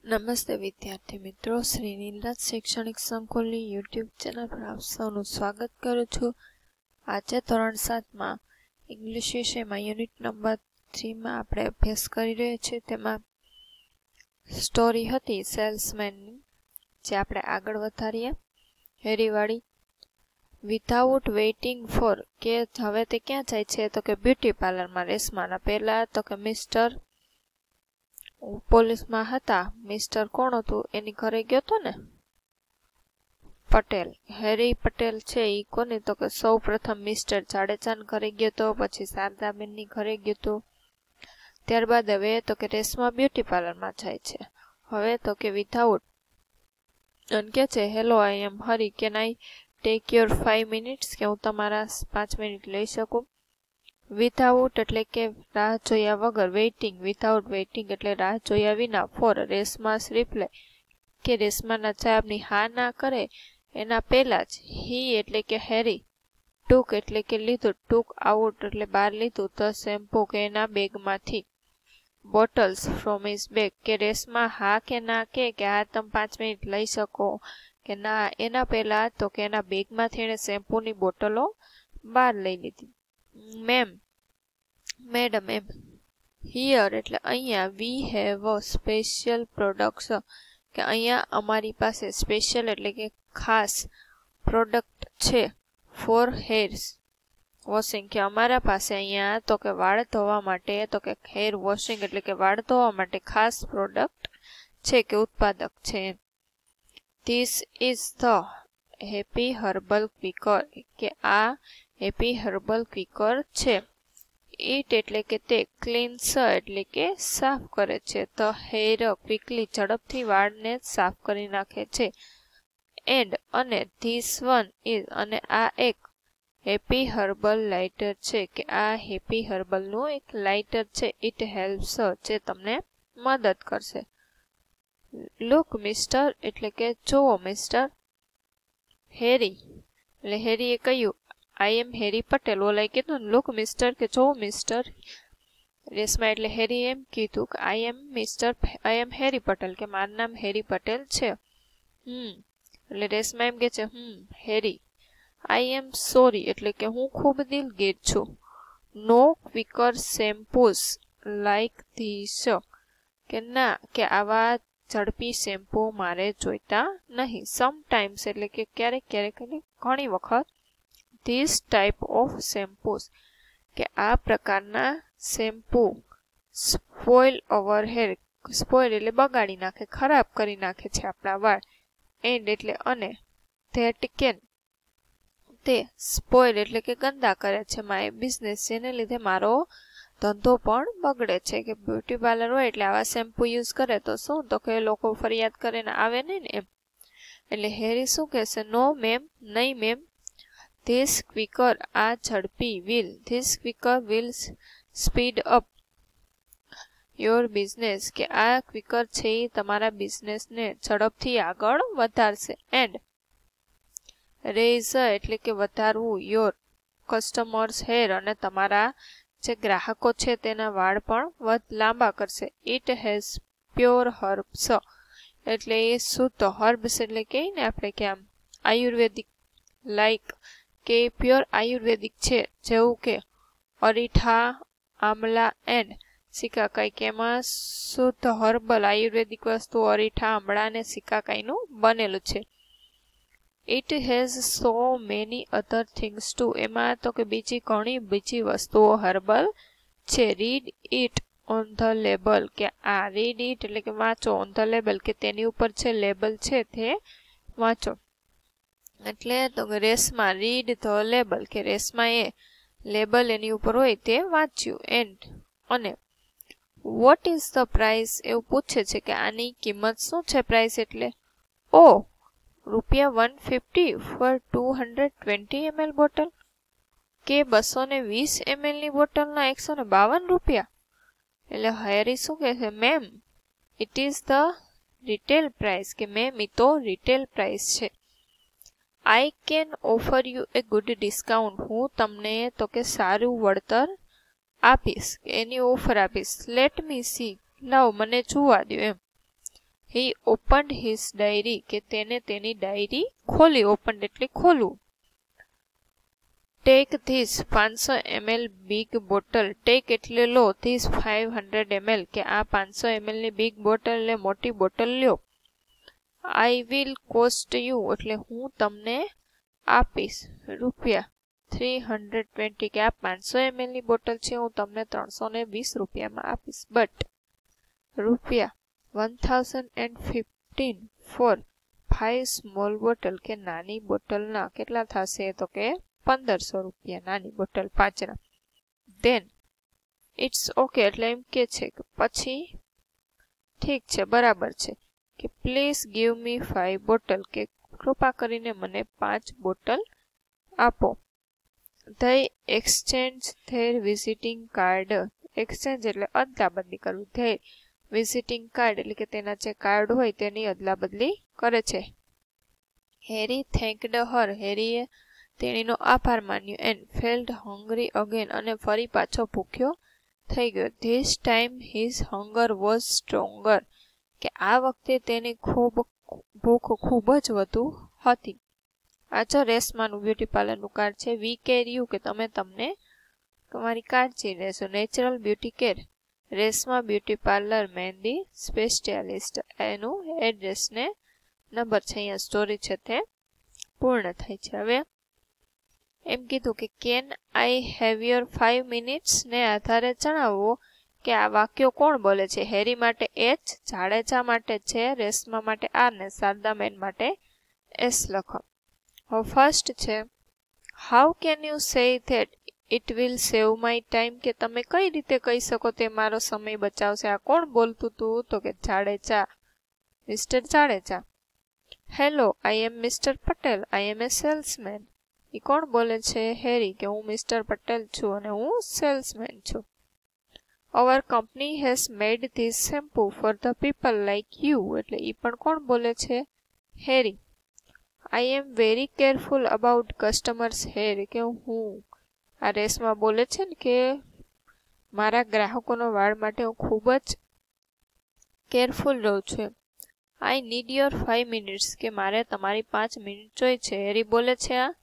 નમસ્તે વિદ્યાર્થી મિત્રો, શ્રી નીલરાજ શૈક્ષણિક સંકુલની યુટ્યુબ ચેનલ પર આપ સૌનું સ્વાગત કરું છું. આજે ધોરણ 7માં ઇંગ્લિશ વિષયમાં યુનિટ નંબર 3માં આપણે અભ્યાસ કરી રહ્યા છીએ. તેમાં સ્ટોરી હતી સેલ્સમેનની, જે આપણે આગળ વધારીએ. હેરીવાળી વિધાઉટ વેઇટિંગ ફોર, કે હવે તે ક્યાં જાય છે? તો કે બ્યુટી પાર્લરમાં. રેશમાના પહેલા તો કે મિસ્ટર પોલીસમાં હતા, મિસ્ટર કોણ હતું એની ઘરે ગયો હતો ને, પટેલ. હેરી પટેલ છે એ કોની? તો કે સૌ પ્રથમ મિસ્ટર જાડેજાના ઘરે ગયો હતો, પછી શારદાબેનની ઘરે ગયો હતો. ત્યારબાદ હવે તો કે રેશમા બ્યુટી પાર્લરમાં જાય છે. હવે તો કે વિધાઉટ અને કે છે, hello I am Hari, can I take your 5 minutes, કે હું તમારા 5 મિનિટ લઈ શકું. વિધાઉટ એટલે કે રાહ જોયા વગર. વેઇટિંગ, વિધાઉટ વેઇટિંગ એટલે રાહ જોયા વિના. ફોર રેશમાસ રિપ્લાય, કે રેશમાના જવાબની હા ના કરે એના પહેલા જ. હી એટલે કે હેરી. ટૂક એટલે કે લીધું. ટૂક આઉટ એટલે બહાર લીધું. ધ શેમ્પૂ, કે એના બેગમાંથી. બોટલ્સ ફ્રોમ હિઝ બેગ, કે રેશમા હા કે ના કે હા તમે 5 મિનિટ લઈ શકો કે ના એના પહેલા તો કે એના બેગમાંથી એણે શેમ્પૂની બોટલો બહાર લઈ લીધી. Ma'am, madam M. હિયર એટલે અહીંયા. We have a special products, કે અહીંયા અમારી પાસે સ્પેશિયલ એટલે કે ખાસ પ્રોડક્ટ છે. ફોર હેર્સ વોશિંગ, કે અમારા પાસે અહીંયા તો કે વાળ ધોવા માટે, તો કે હેર વોશિંગ એટલે કે વાળ ધોવા માટે ખાસ પ્રોડક્ટ છે કે ઉત્પાદક છે. This is the happy herbal quicker, કે આ હેપી હર્બલ ક્વિકર છે. ઇટ એટલે કે તે. ક્લીન્સ એટલે કે સાફ કરે છે. ધ હેર ક્વિકલી ઝડપથી વાળને સાફ કરી નાખે છે. એન્ડ અને ધીસ વન ઇઝ અને આ એક હેપી હર્બલ લાઇટર છે, કે આ હેપી હર્બલનું એક લાઇટર છે. ઇટ હેલ્પ્સ, જે તમને મદદ કરશે. લુક મિસ્ટર એટલે કે જોવો મિસ્ટર. હેરી એટલે હેરીએ કહ્યું, આઈ એમ હેરી પટેલ. ઓલાએ કીધું ને લુક મિસ્ટર, કે જોવો મિસ્ટર. રેશમા એટલે હેરી એમ કીધું કે આઈ એમ હેરી પટેલ, કે મારું નામ હેરી પટેલ છે. એટલે રેશમા એમ કે છે, હેરી. આઈ એમ સોરી એટલે કે હું ખૂબ દિલગીર છું. નો ક્વિકર શેમ્પૂસ લાઈક ધીસ, કે ના કે આવા ઝડપી શેમ્પૂ મારે જોઈતા નહીં. સમટાઈમ્સ એટલે કે ક્યારેક ક્યારેક એટલે ઘણી વખત. ધીસ ટાઈપ ઓફ શેમ્પૂસ, કે આ પ્રકારના શેમ્પૂ સ્પોઇલ અવર હેર. સ્પોઇલ એટલે બગાડી નાખે, ખરાબ કરી નાખે છે આપણા વાળ. એન્ડ એટલે અને. ધેટ કેન તે. સ્પોઇલ એટલે કે ગંદા કરે છે માય બિઝનેસ, જેને લીધે મારો ધંધો પણ બગડે છે. કે બ્યુટી પાર્લર હોય એટલે આવા શેમ્પૂ યુઝ કરે તો શું, તો કે લોકો ફરિયાદ કરીને આવે નહીં ને એમ. એટલે હેરી શું કહેશે? નો મેમ, નહીં મેમ. ધીસ ક્વિકર આ ઝડપી. Will this quicker will speed up your business, કે આ ક્વિકર છે એ તમારા બિઝનેસને ઝડપથી આગળ વધારશે. એન્ડ રેઝ એટલે કે વધારવું. યોર કસ્ટમર્સ હેર, અને તમારા જે ગ્રાહકો છે તેના વાળ પણ લાંબા કરશે. ઇટ હેઝ પ્યોર હર્બ્સ એટલે એ શુદ્ધ. હર્બ્સ એટલે કે ને આપણે કે આમ આયુર્વેદિક, લાઈક કે પ્યોર આયુર્વેદિક છે, જેવું કે અરીઠા, આમલા એન્ડ સિકાકાઈ, કે એમાં શુદ્ધ હર્બલ આયુર્વેદિક વસ્તુ અરીઠા, આમળા અને સિકાકાઈનું બનેલું છે. It has so many other things to, એમાં તો કે બીજી વસ્તુઓ હર્બલ છે. Read it on the label, કે આ રીડ ઇટ એટલે કે વાંચો. ઓન ધ લેબલ કે તેની ઉપર છે લેબલ છે તે વાંચો. એટલે તો કે રેશમા રીડ ધ લેબલ, કે રેશમા એ લેબલ એની ઉપર હોય તે વાંચ્યું. એન્ડ અને વોટ ઇઝ ધ પ્રાઇસ, એવું પૂછે છે કે આની કિંમત શું છે. પ્રાઇસ એટલે ઓ ₹150 ફોર 220 ml બોટલ, કે 220 ml ની બોટલના ₹152. એટલે હેરી શું કહે છે? Ma'am, it is the retail price, કે મેમ એ તો રિટેલ પ્રાઇસ છે. I can offer you A good discount, હું તમને તો કે સારું વળતર આપીશ, કે એની ઓફર આપીશ. લેટ મી સી, લાવ મને જોવા દો એમ. he opened his diary કે તેને તેની ડાયરી ખોલી. opened એટલે ખોલવું. take this 500 ml big bottle. take એટલે લો. this 500 ml કે આ 500 ml ની big bottle ને મોટી બોટલ લ્યો. I will cost you એટલે હું તમને આપીશ રૂપિયા 320 કે આ 500 ml ની બોટલ છે હું તમને 320 રૂપિયામાં આપીશ. but રૂપિયા 1015 for 5 small bottle કે નાની બોટલના કેટલા થશે તો કે 1500 રૂપિયા નાની બોટલ 5 ના. then it's okay એટલે એમ કે છે કે પછી ઠીક છે બરાબર છે કે પ્લીઝ ગીવ મી 5 બોટલ કે કૃપા કરીને મને 5 બોટલ આપો. they exchange their visiting card. exchange એટલે અદલા બદલી કરવું. their visiting card એટલે કે તેના જે કાર્ડ હોય તેની અદલા બદલી કરે છે. હેરી thanked her. હેરીએ તેણીનો આભાર માન્યો. and felt hungry again અને ફરી પાછો ભૂખ્યો થઈ ગયો. this time his hunger was stronger કે આ વખતે તેની ભૂખ ખૂબ જ વધુ હતી. આ જો રેશમાનું બ્યુટી પાર્લરનું કાર્ડ છે. વી કેર યુ કે તમે તમને તમારી કાળજી લેશો. Natural beauty care Reshma beauty parlour mehndi specialist. એનું એડ્રેસ ને નંબર છે અહીંયા સ્ટોરી છે તે પૂર્ણ થાય છે. હવે એમ કીધું કે can I have your 5 minutes ને આધારે જણાવો કે આ વાક્યો કોણ બોલે છે. હેરી માટે એચ, જાડેજા માટે છે, રેશમા માટે આર ને શારદાબેન માટે એસ લખો. હવે ફર્સ્ટ છે how can you say that it will save my time કે તમે કઈ રીતે કહી શકો તે મારો સમય બચાવશે. આ કોણ બોલતું હતું તો કે Jadeja, mister Jadeja. Hello I M mister Patel, I M A salesman. એ કોણ બોલે છે? હેરી કે હું મિસ્ટર પટેલ છું અને હું સેલ્સમેન છું. Our company has made this shampoo for the people like you એટલે એ પણ કોણ બોલે છે? Harry. I am very careful about customers hair કે હું આ રેસમાં બોલે છે ને કે મારા ગ્રાહકોનો વાળ માટે હું ખૂબ જ કેરફુલ રહું છું. આઈ નીડ યોર 5 મિનિટ્સ કે મારે તમારી 5 મિનિટ જોઈએ છે. હેરી બોલે છે આ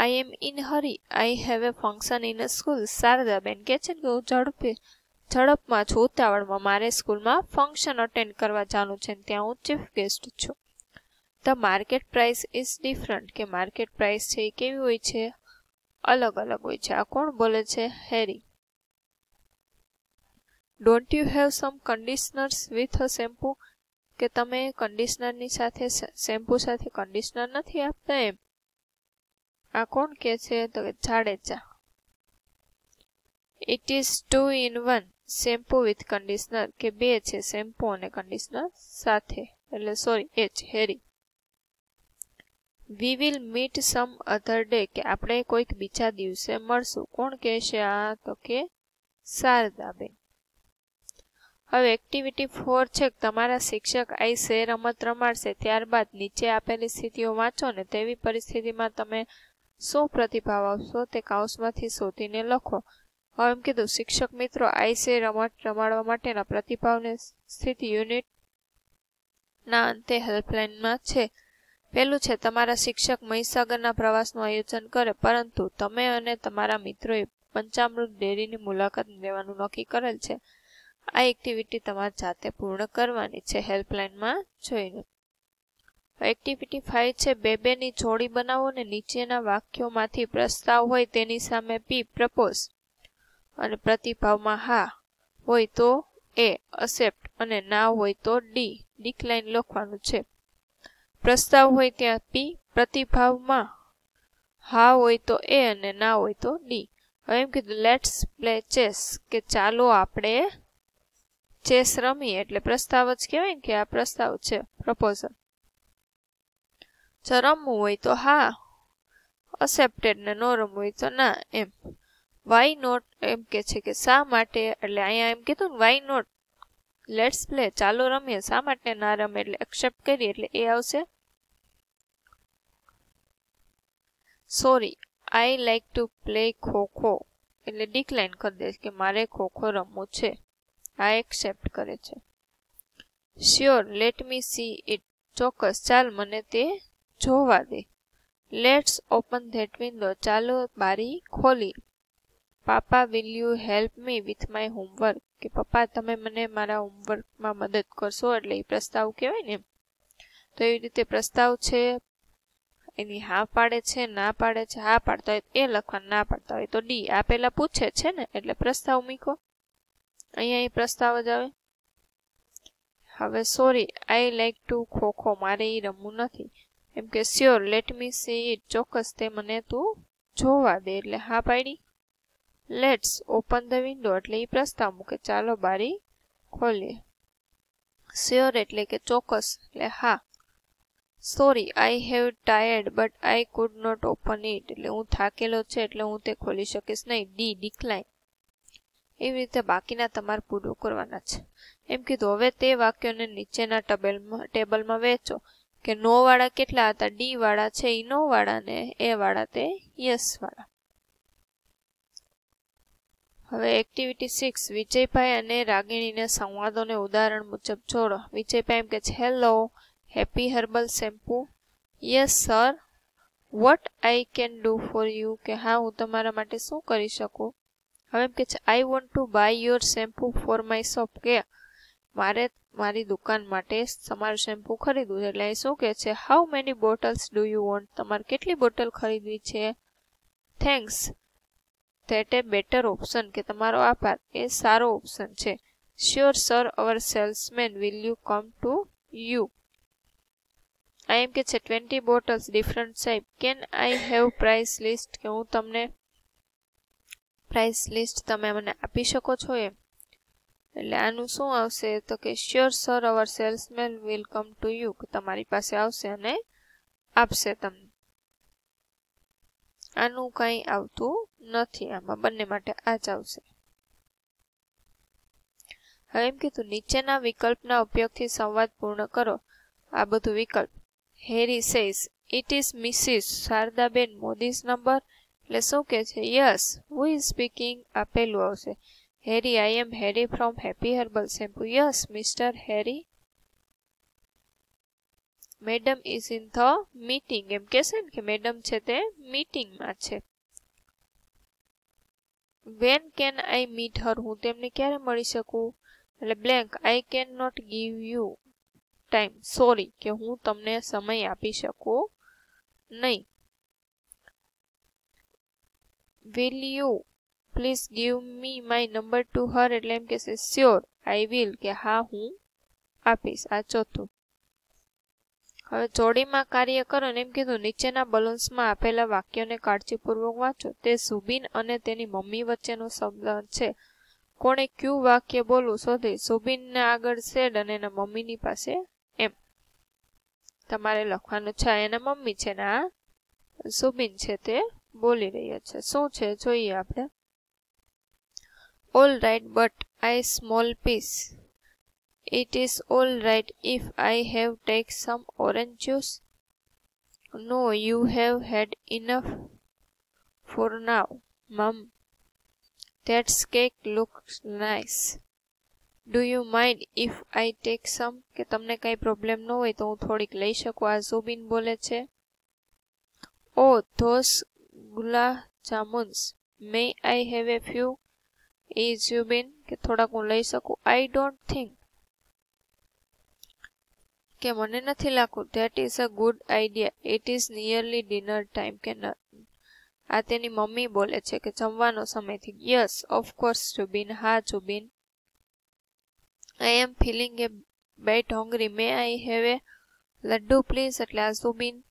I am in hurry, I have a function in a school. Shardaben કે છે કે હું ઝડપમાં છું, ઉતાવળમાં મારે સ્કૂલમાં ફંક્શન અટેન્ડ કરવા જવાનું છે ત્યાં હું ચીફ ગેસ્ટ છું. The market price is different કે માર્કેટ પ્રાઇસ છે એ કેવી હોય છે? અલગ અલગ હોય છે. આ કોણ બોલે છે? Harry. Don't you have some conditioners with a shampoo કે તમે કન્ડિશનરની સાથે શેમ્પુ સાથે કન્ડિશનર નથી આપતા એમ. આ કોણ કે છે? તો Jadeja. It is 2 in 1 shampoo with conditioner કે બે છે શેમ્પુ અને કન્ડિશનર સાથે એટલે sorry H. Hari. We will meet some other day કે આપણે કોઈક બીજા દિવસે મળશું. કોણ કહે છે આ? તો કે શારદાબેન. હવે એક્ટિવિટી 4 છે તમારા શિક્ષક આઈસે રમત રમાડશે ત્યારબાદ નીચે આપેલી સ્થિતિઓ વાંચો ને તેવી પરિસ્થિતિમાં તમે શું પ્રતિભાવ આપશો તે કૌંસમાંથી શોધીને લખો. હવે એમ કીધું શિક્ષક મિત્રો આઈસે રમત રમાડવા માટેના પ્રતિભાવને સ્થિતિ યુનિટના અંતે હેલ્પલાઇનમાં છે. પહેલું છે તમારા શિક્ષક મહીસાગરના પ્રવાસનું આયોજન કરે પરંતુ તમે અને તમારા મિત્રોએ પંચામૃત ડેરીની મુલાકાત લેવાનું નક્કી કરેલ છે. આ એક્ટિવિટી તમારે જાતે પૂર્ણ કરવાની છે હેલ્પલાઇનમાં જોઈને. એક્ટિવિટી 5 છે બેની જોડી બનાવો ને નીચેના વાક્યોમાંથી પ્રસ્તાવ હોય તેની સામે પી પ્રપોઝ અને પ્રતિભાવમાં હા હોય તો એ અસેપ્ટ અને ના હોય તો ડી ડિક્લાઇન લખવાનું છે. પ્રસ્તાવ હોય ત્યાં પી, પ્રતિભાવમાં હા હોય તો એ અને ના હોય તો ડી. હવે એમ કીધું લેટ્સ પ્લે ચેસ કે ચાલો આપણે ચેસ રમીએ એટલે પ્રસ્તાવ જ કહેવાય કે આ પ્રસ્તાવ છે પ્રપોઝલ. જો રમવું હોય તો હા અસેપ્ટેડ ને નો રમવું હોય તો ના એમ. વાય નોટ એમ કે છે કે શા માટે એટલે અહીંયા એમ કીધું ને વાય નોટ લેટ્સ પ્લે ચાલો રમીએ શા માટે ના રમે એટલે એક્સેપ્ટ કરીએ એટલે એ આવશે. Sorry I like to play kho kho એટલે ડિક્લાઇન કરી દે કે મારે ખોખો રમવું છે. આ એક્સેપ્ટ કરે છે. Sure let me see it. ચોક્કસ, ચાલ મને તે જોવા દે. Let's open that window. ચાલો બારી ખોલી. Papa will you help me with my homework. કે પપ્પા તમે મને મારા હોમવર્કમાં મદદ કરશો, એટલે એ પ્રસ્તાવ કહેવાય ને. તો એવી રીતે પ્રસ્તાવ છે, એની હા પાડે છે, ના પાડે છે. હા પાડતા હોય એ લખવાનું, ના પાડતા હોય તો ડી. આ પેલા પૂછે છે ને એટલે પ્રસ્તાવ મૂકો. અહીંયા એ પ્રસ્તાવ જ આવે. હવે sorry I like to kho kho. મારે એ રમવું નથી. એમ કે sure let me see it. ચોક્કસ તે મને તું જોવા દે. એટલે હા પાડી. લેટ્સ ઓપન ધ વિન્ડો એટલે એ પ્રસ્તાવ મૂકે, ચાલો બારી ખોલીએ. શ્યોર એટલે કે ચોક્કસ એટલે હા. Sorry I have tired but I could not open it. એટલે હું થાકેલો છે એટલે હું તે ખોલી શકીશ નહીં. D decline. એવી રીતે બાકીના તમારે પૂરું કરવાના છે. એમ કીધું. હવે તે વાક્યોને નીચેના ટેબલમાં વહેંચો. કે નો વાળા કેટલા હતા? ડી વાળા છે એ નો વાળા ને એ વાળા તે યસ વાળા. હવે એક્ટિવિટી 6. વિજયભાઈ અને રાગિણીને સંવાદોને ઉદાહરણ મુજબ જોડો. વિજયભાઈ એમ કે છે hello, happy herbal shampoo. Yes sir. What I can do for you. કે હા હું તમારા માટે શું કરી શકું. હવે એમ કે છે I want to buy your shampoo for my shop. કે મારે મારી દુકાન માટે તમારું શેમ્પુ ખરીદવું છે. એટલે એ શું કે છે how many bottles do you want. તમારે કેટલી બોટલ ખરીદવી છે. Thanks that a better option. કે તમારો આભાર, એ સારો ઓપ્શન છે. Sure sir our salesman will you come to you. આ એમ કે છે 20 bottles different size. Can I have price list. કે હું તમને પ્રાઇસ લિસ્ટ તમે મને આપી શકો છો એમ. એટલે આનું શું આવશે તો કે sure sir our salesman will come to you. તમારી પાસે આવશે અને આપશે તમને. આનું કંઈ આવતું નથી. આમાં બંને માટે આ જ આવશે. હવે એમ કીધું નીચેના વિકલ્પના ઉપયોગથી સંવાદ પૂર્ણ કરો. આ બધું વિકલ્પ. Harry says it is Mrs Shardaben Modi's number. એટલે શું કે છે યસ. Who is speaking. આ પેલું આવશે. Harry I am Harry from happy herbal shampoo. Yes mister Harry. Madam is in the meeting. એમ કેશે ને કે મેડમ છે તે મીટિંગમાં છે. When can I meet her. હું તેમને ક્યારે મળી શકું. એટલે બ્લેન્ક I can not give you time. Sorry કે હું તમને સમય આપી શકું નહીં. Will you please give me my number to her. એટલે એમ કહેશે શ્યોર આઈ વિલ. કે હા હું આપીશ. આ ચોથું. હવે જોડીમાં કાર્ય કરો ને એમ કીધું નીચેના બલૂન્સમાં આપેલા વાક્યોને કાળજીપૂર્વક વાંચો. તે સુબીન અને તેની મમ્મી વચ્ચેનો સંબંધ છે. કોણે ક્યુ વાક્ય બોલવું શોધી. સુબીનને આગળ સેડ અને એના મમ્મીની પાસે એમ. તમારે લખવાનું છે એના મમ્મી છે ને આ સુબીન છે તે બોલી રહ્યા છે. શું છે જોઈએ આપણે. All right but I small piece. It is all right if I have take some orange juice. No, you have had enough for now, Mum. That cake looks nice. Do you mind if I take some? કે તમને કઈ problem ન હોય તો હું થોડીક લઈ શકું. આ ઝુબીન બોલે છે. Oh, those gulab jamuns. May I have a few? એ ઝુબીન કે થોડાક હું લઈ શકું. I don't think. કે મને નથી લાગતું. That is a good idea. It is nearly dinner time. કે આ તેની મમ્મી બોલે છે કે જમવાનો સમય થઈ. Yes of course Jubin. હા Jubin. I am feeling a bit hungry. May I have a laddu please. એટલે આ Jubin.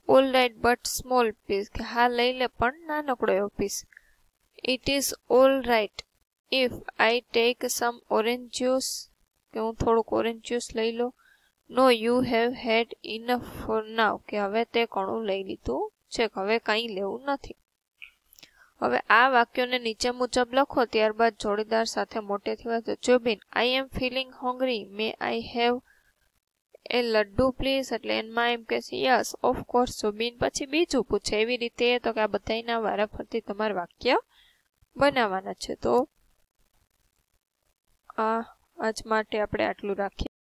All right but small piece. કે હા લઈ લે પણ નાનકડો એવો piece. It is all right if I take some orange juice. કે હું થોડુંક ઓરેન્જ જ્યુસ લઈ લો. No you have had enough for now. કે હવે તે ઘણું લઈ લીધું છે. હવે કંઈ લેવું નથી. હવે આ વાક્યોને નીચે મુજબ લખો. ત્યારબાદ જોડીદાર સાથે મોટેથી વાંચો. Jubin I am feeling hungry. May I have a laddu please. એટલે એમાં એમ કે છે યસ ઓફકોર્સ જુબીન. પછી બીજું પૂછે. એવી રીતે તો કે આ બધાના વારાફરતી તમારે વાક્ય બનાવવાના છે. તો આજ માટે આપણે આટલું રાખીએ.